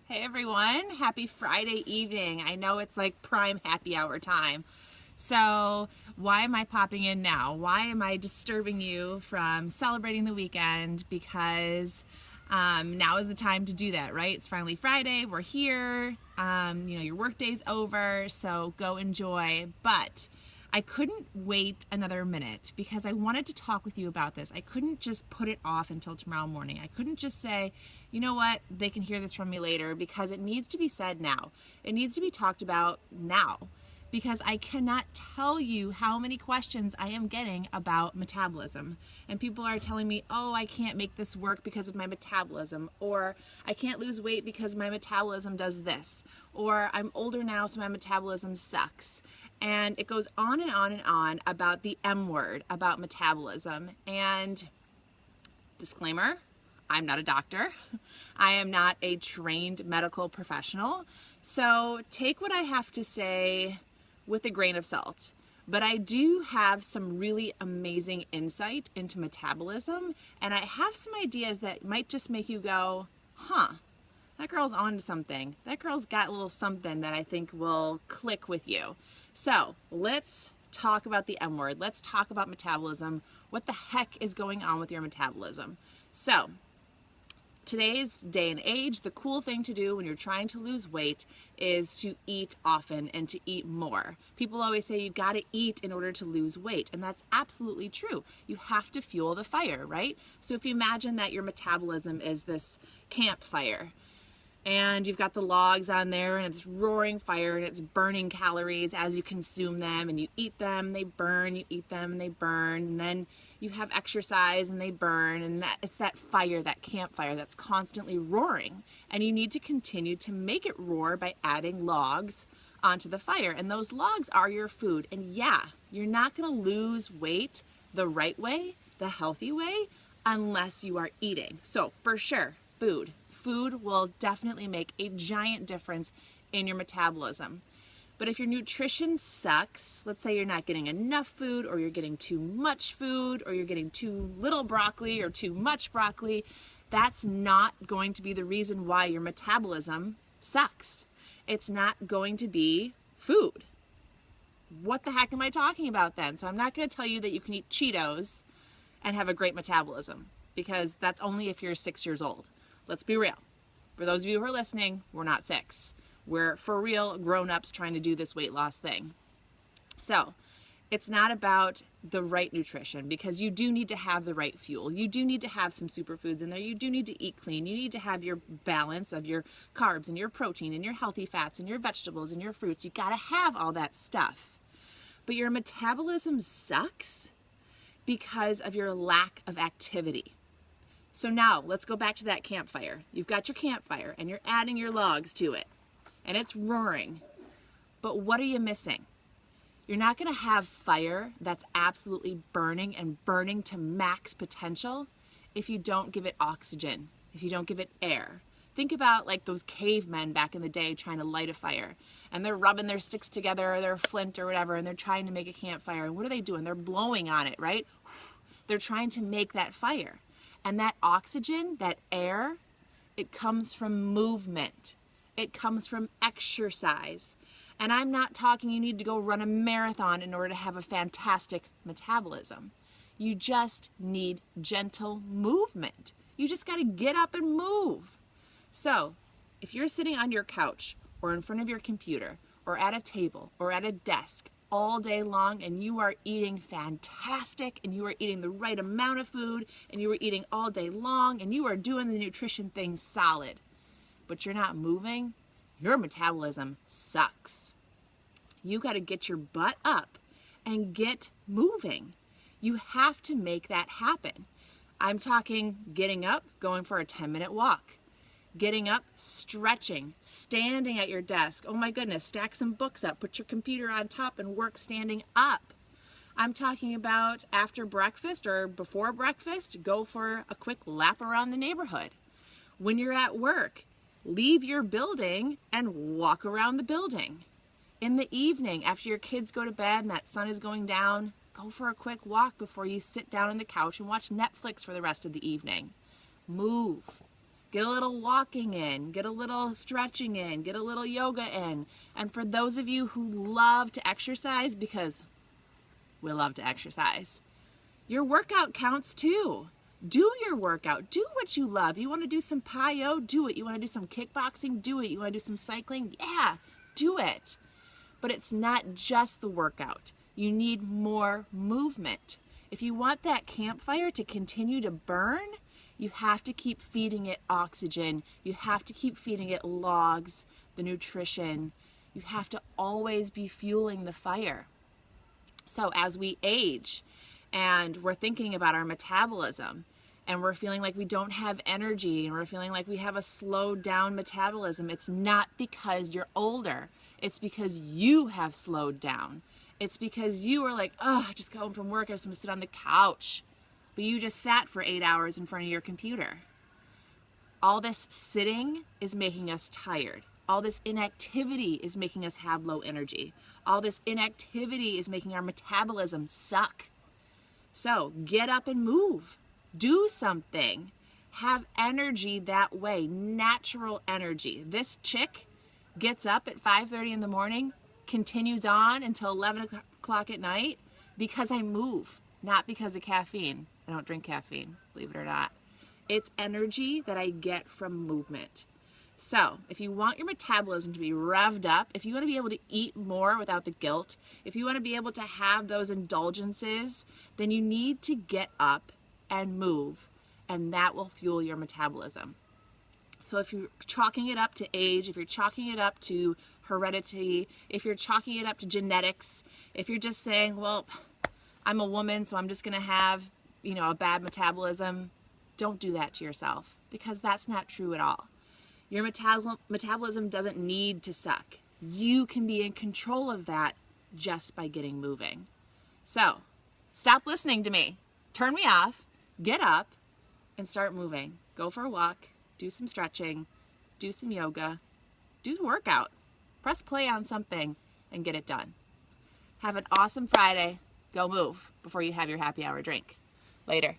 Hey everyone, happy Friday evening. I know it's like prime happy hour time. So why am I popping in now? Why am I disturbing you from celebrating the weekend? Because now is the time to do that, right? It's finally Friday, we're here, your work day's over, so go enjoy. But I couldn't wait another minute because I wanted to talk with you about this. I couldn't just put it off until tomorrow morning. I couldn't just say, you know what, they can hear this from me later, because it needs to be said now. It needs to be talked about now, because I cannot tell you how many questions I am getting about metabolism. And people are telling me, oh, I can't make this work because of my metabolism, or I can't lose weight because my metabolism does this, or I'm older now so my metabolism sucks. And it goes on and on and on about the M word, about metabolism. And disclaimer, I'm not a doctor. I am not a trained medical professional. So take what I have to say with a grain of salt. But I do have some really amazing insight into metabolism, and I have some ideas that might just make you go, huh, that girl's onto something. That girl's got a little something that I think will click with you. So let's talk about the M word. Let's talk about metabolism. What the heck is going on with your metabolism? So today's day and age, the cool thing to do when you're trying to lose weight is to eat often and to eat more. People always say you got to eat in order to lose weight, and that's absolutely true. You have to fuel the fire, right? So if you imagine that your metabolism is this campfire, and you've got the logs on there, and it's roaring fire, and it's burning calories as you consume them, and you eat them, they burn, you eat them, and they burn, and then you have exercise and they burn, and it's that fire, that campfire that's constantly roaring, and you need to continue to make it roar by adding logs onto the fire, and those logs are your food. And yeah, you're not going to lose weight the right way, the healthy way, unless you are eating. So for sure, food will definitely make a giant difference in your metabolism. But if your nutrition sucks, let's say you're not getting enough food, or you're getting too much food, or you're getting too little broccoli or too much broccoli, that's not going to be the reason why your metabolism sucks. It's not going to be food. What the heck am I talking about then? So I'm not going to tell you that you can eat Cheetos and have a great metabolism, because that's only if you're 6 years old. Let's be real. For those of you who are listening, we're not 6. We're for real grown-ups trying to do this weight loss thing. So it's not about the right nutrition, because you do need to have the right fuel. You do need to have some superfoods in there. You do need to eat clean. You need to have your balance of your carbs and your protein and your healthy fats and your vegetables and your fruits. You got to have all that stuff. But your metabolism sucks because of your lack of activity. So now let's go back to that campfire. You've got your campfire and you're adding your logs to it, and it's roaring. But what are you missing? You're not going to have fire that's absolutely burning and burning to max potential if you don't give it oxygen, if you don't give it air. Think about like those cavemen back in the day trying to light a fire, and they're rubbing their sticks together or their flint or whatever, and they're trying to make a campfire. And what are they doing? They're blowing on it, right? They're trying to make that fire. And that oxygen, that air, it comes from movement. It comes from exercise. And I'm not talking you need to go run a marathon in order to have a fantastic metabolism. You just need gentle movement. You just got to get up and move. So if you're sitting on your couch or in front of your computer or at a table or at a desk all day long, and you are eating fantastic, and you are eating the right amount of food, and you are eating all day long, and you are doing the nutrition thing solid, but you're not moving, your metabolism sucks. You got to get your butt up and get moving. You have to make that happen. I'm talking getting up, going for a 10-minute walk. Getting up, stretching, standing at your desk. Oh my goodness, stack some books up, put your computer on top and work standing up. I'm talking about after breakfast or before breakfast, go for a quick lap around the neighborhood. When you're at work, leave your building and walk around the building. In the evening, after your kids go to bed and that sun is going down, go for a quick walk before you sit down on the couch and watch Netflix for the rest of the evening. Move. Get a little walking in, get a little stretching in, get a little yoga in. And for those of you who love to exercise, because we love to exercise, your workout counts too. Do your workout. Do what you love. You want to do some PiYo? Do it. You want to do some kickboxing? Do it. You want to do some cycling? Yeah, do it. But it's not just the workout. You need more movement. If you want that campfire to continue to burn, you have to keep feeding it oxygen. You have to keep feeding it logs, the nutrition. You have to always be fueling the fire. So as we age and we're thinking about our metabolism and we're feeling like we don't have energy and we're feeling like we have a slowed down metabolism, it's not because you're older. It's because you have slowed down. It's because you are like, oh, I just got home from work, I just want to sit on the couch. But you just sat for 8 hours in front of your computer. All this sitting is making us tired. All this inactivity is making us have low energy. All this inactivity is making our metabolism suck. So get up and move. Do something. Have energy that way, natural energy. This chick gets up at 5:30 in the morning, continues on until 11 o'clock at night because I move, not because of caffeine. I don't drink caffeine, believe it or not. It's energy that I get from movement. So if you want your metabolism to be revved up, if you want to be able to eat more without the guilt, if you want to be able to have those indulgences, then you need to get up and move, and that will fuel your metabolism. So if you're chalking it up to age, if you're chalking it up to heredity, if you're chalking it up to genetics, if you're just saying, well, I'm a woman, so I'm just going to have, a bad metabolism, don't do that to yourself, because that's not true at all. Your metabolism doesn't need to suck. You can be in control of that just by getting moving. So stop listening to me. Turn me off, get up, and start moving. Go for a walk, do some stretching, do some yoga, do the workout. Press play on something and get it done. Have an awesome Friday. Go move before you have your happy hour drink. Later.